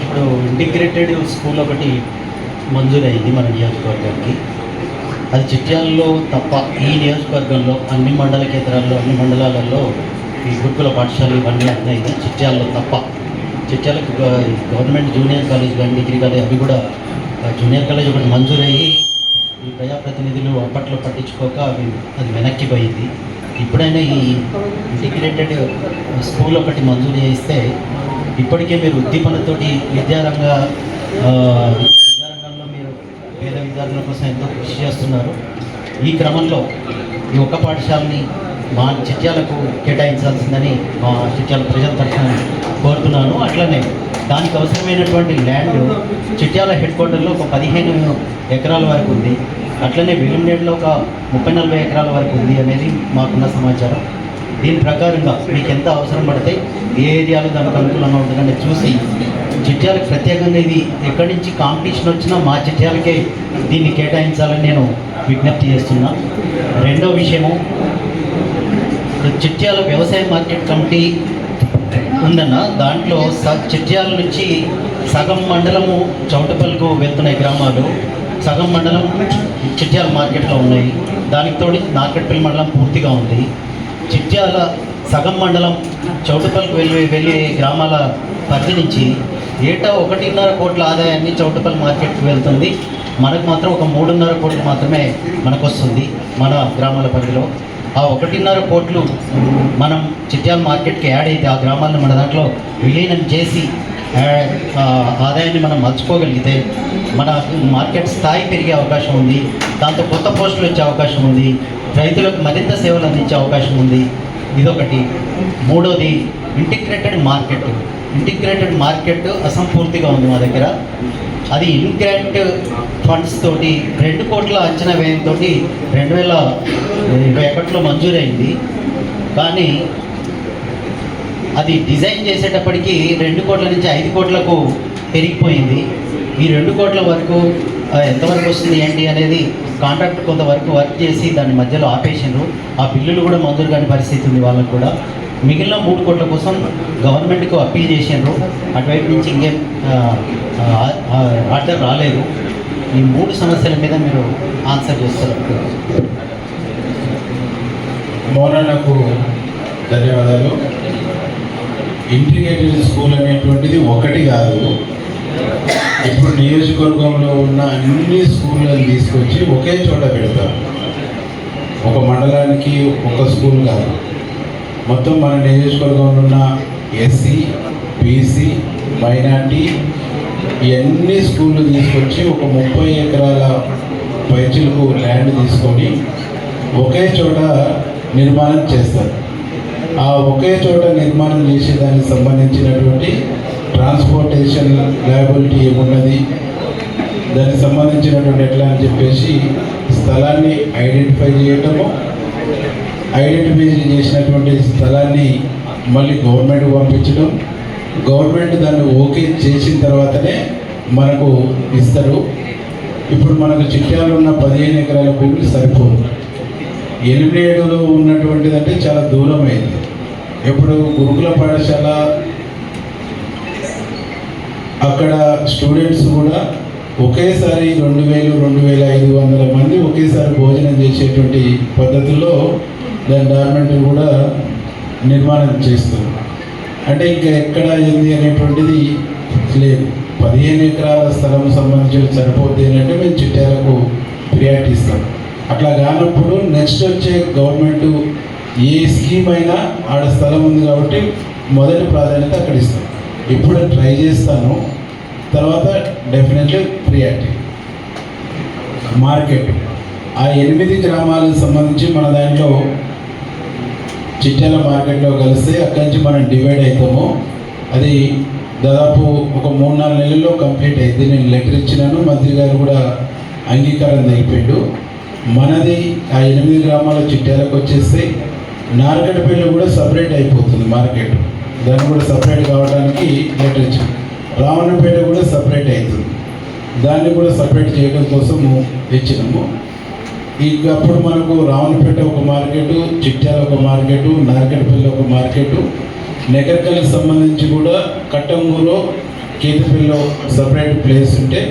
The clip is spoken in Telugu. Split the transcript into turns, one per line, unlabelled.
ఇప్పుడు ఇంటిగ్రేటెడ్ స్కూల్ ఒకటి మంజూరైంది మన నియోజకవర్గానికి. అది చిట్యాలలో తప్ప ఈ నియోజకవర్గంలో అన్ని మండల కేంద్రాల్లో అన్ని మండలాలలో ఈ గురుకుల పాఠశాలలు ఇవన్నీ ఉన్నాయి. చిట్యాలలో తప్ప చిట్యాలకు గవర్నమెంట్ జూనియర్ కాలేజ్ కానీ డిగ్రీ కాలేజ్ అవి కూడా జూనియర్ కాలేజ్ ఒకటి మంజూరయ్యి ఈ ప్రజాప్రతినిధులు అప్పట్లో పట్టించుకోక అది వెనక్కిపోయింది. ఇప్పుడైనా ఈ ఇంటిగ్రేటెడ్ స్కూల్ ఒకటి మంజూరు చేయిస్తే ఇప్పటికే మీరు ఉద్దీపనతోటి విద్యారంగంలో మీరు పేద విద్యార్థుల కోసం ఎంతో కృషి చేస్తున్నారు. ఈ క్రమంలో ఈ ఒక్క పాఠశాలని మా చిట్యాలకు కేటాయించాల్సిందని మా చిట్యాల ప్రజల తరఫున కోరుతున్నాను. అట్లనే దానికి అవసరమైనటువంటి ల్యాండ్ చిట్యాల హెడ్ క్వార్టర్లో ఒక 15 ఎకరాల వరకు ఉంది. అట్లనే విలింనేడులో ఒక 30-40 ఎకరాల వరకు ఉంది అనేది మాకున్న సమాచారం. దీని ప్రకారంగా మీకు ఎంత అవసరం పడితే ఏ ఏరియాలో దానికి అనుకూలంగా ఉంటుందని చూసి చిట్యాలకు ప్రత్యేకంగా ఇది ఎక్కడి నుంచి కాంపిటీషన్ వచ్చినా మా చిట్యాలకే దీన్ని కేటాయించాలని నేను విజ్ఞప్తి చేస్తున్నా. రెండో విషయము, చిట్యాల వ్యవసాయ మార్కెట్ కమిటీ ఉందన్న, దాంట్లో చిట్యాల నుంచి సగం మండలము చౌటపల్లికు వెళ్తున్నాయి గ్రామాలు, సగం మండలం చిట్యాల మార్కెట్లో ఉన్నాయి. దానికి తోడి నార్కెట్పల్లి మండలం పూర్తిగా ఉంది. చిట్యాల సగం మండలం చౌటపల్లికి వెళ్ళే గ్రామాల పరిధి నుంచి ఏటా 1.5 కోట్ల ఆదాయాన్ని చౌటపల్లి మార్కెట్కి వెళ్తుంది. మనకు మాత్రం ఒక 3.5 కోట్లు మాత్రమే మనకు వస్తుంది మన గ్రామాల పరిధిలో. ఆ 1.5 కోట్లు మనం చిట్యాల మార్కెట్కి యాడ్ అయితే ఆ గ్రామాలను మన దాంట్లో విలీనం చేసి ఆదాయాన్ని మనం మర్చుకోగలిగితే మన మార్కెట్ స్థాయి పెరిగే అవకాశం ఉంది. దాంతో కొత్త పోస్టులు వచ్చే అవకాశం ఉంది. రైతులకు మరింత సేవలు అందించే అవకాశం ఉంది. ఇదొకటి. మూడోది, ఇంటిగ్రేటెడ్ మార్కెట్ అసంపూర్తిగా ఉంది మా దగ్గర. అది ఇన్గ్రాంట్ ఫండ్స్ తోటి 2 కోట్ల అంచనా వ్యయంతో 2021లో మంజూరైంది. కానీ అది డిజైన్ చేసేటప్పటికి 2 కోట్ల నుంచి 5 కోట్లకు పెరిగిపోయింది. ఈ 2 కోట్ల వరకు ఎంతవరకు వస్తుంది ఏంటి అనేది కాంట్రాక్ట్ కొంతవరకు వర్క్ చేసి దాని మధ్యలో ఆపేసినారు. ఆ బిల్లులు కూడా మంజూరు కాని పరిస్థితి ఉంది వాళ్ళకు కూడా. మిగిలిన 3 కోట్ల కోసం గవర్నమెంట్కు అప్పీల్ చేసినారు. అటువైపు నుంచి ఇంకేం ఆర్డర్ రాలేదు. ఈ 3 సమస్యల మీద మీరు ఆన్సర్ చేస్తారు.
మౌలానాకు ధన్యవాదాలు. ఇంటిగ్రేటెడ్ స్కూల్ అనేటువంటిది ఒకటి కాదు. ఇప్పుడు నియోజకవర్గంలో ఉన్న అన్ని స్కూళ్ళని తీసుకొచ్చి ఒకే చోట పెడతారు. ఒక మండలానికి ఒక స్కూల్ కాదు, మొత్తం మన నియోజకవర్గంలో ఉన్న ఎస్సీ, బీసీ, మైనార్టీ ఇవన్నీ స్కూళ్ళు తీసుకొచ్చి ఒక 30 ఎకరాల పైచులకు ల్యాండ్ తీసుకొని ఒకే చోట నిర్మాణం చేస్తారు. ఆ ఒకే చోట నిర్మాణం చేసే దానికి సంబంధించినటువంటి ట్రాన్స్పోర్టేషన్ లయబిలిటీ ఏమున్నది, దానికి సంబంధించినటువంటి ఎట్లా అని చెప్పేసి స్థలాన్ని ఐడెంటిఫై చేయటము, ఐడెంటిఫై చేసినటువంటి స్థలాన్ని మళ్ళీ గవర్నమెంట్కి పంపించడం, గవర్నమెంట్ దాన్ని ఓకే చేసిన తర్వాతనే మనకు ఇస్తారు. ఇప్పుడు మనకు చిట్యాలలో ఉన్న 15 ఎకరాల భూమి సరిపోదు. 87లో ఉన్నటువంటిది అంటే చాలా దూరం అయింది. ఇప్పుడు గురుకుల పాఠశాల అక్కడ స్టూడెంట్స్ కూడా ఒకేసారి 2000-2500 మంది ఒకేసారి భోజనం చేసేటువంటి పద్ధతుల్లో దాని డాక్యుమెంట్ కూడా నిర్మాణం చేస్తారు. అంటే ఇంకా ఎక్కడ ఏంది అనేటువంటిది లేదు. 15 ఎకరాల స్థలం సంబంధించి సరిపోద్ది అంటే మేము చిట్యాలకు ప్రియారిటీ ఇస్తాం. అట్లా కానప్పుడు నెక్స్ట్ వచ్చే గవర్నమెంట్ ఏ స్కీమ్ అయినా ఆడ స్థలం ఉంది కాబట్టి మొదటి ప్రాధాన్యత అక్కడ ఇస్తాం. ఇప్పుడు ట్రై చేస్తాను, తర్వాత డెఫినెట్లీ ప్రియారిటీ. మార్కెట్ ఆ 8 గ్రామాలకు సంబంధించి మన దాంట్లో చిట్యాల మార్కెట్లో కలిస్తే అక్కడి నుంచి మనం డివైడ్ అవుతాము. అది దాదాపు ఒక 3-4 నెలల్లో కంప్లీట్ అయింది. నేను లెటర్ ఇచ్చినాను, మంత్రి గారు కూడా అంగీకారం తెలిపాడు. మనది ఆ 8 గ్రామాల చిట్యాలకు వచ్చేస్తే నార్కెట్పల్లి కూడా సపరేట్ అయిపోతుంది మార్కెట్. దాన్ని కూడా సపరేట్ కావడానికి లెటర్ ఇచ్చాను. రావణపేట కూడా సపరేట్ అవుతుంది, దాన్ని కూడా సపరేట్ చేయడం కోసము ఇచ్చినాము. ఇక అప్పుడు మనకు రావణపేట ఒక మార్కెట్, చిట్యాల ఒక మార్కెట్, నార్కెట్పల్లి ఒక మార్కెట్, నెగర్కల్కి సంబంధించి కూడా కట్టంగూలో కేతిపల్లిలో సపరేట్ ప్లేస్ ఉంటే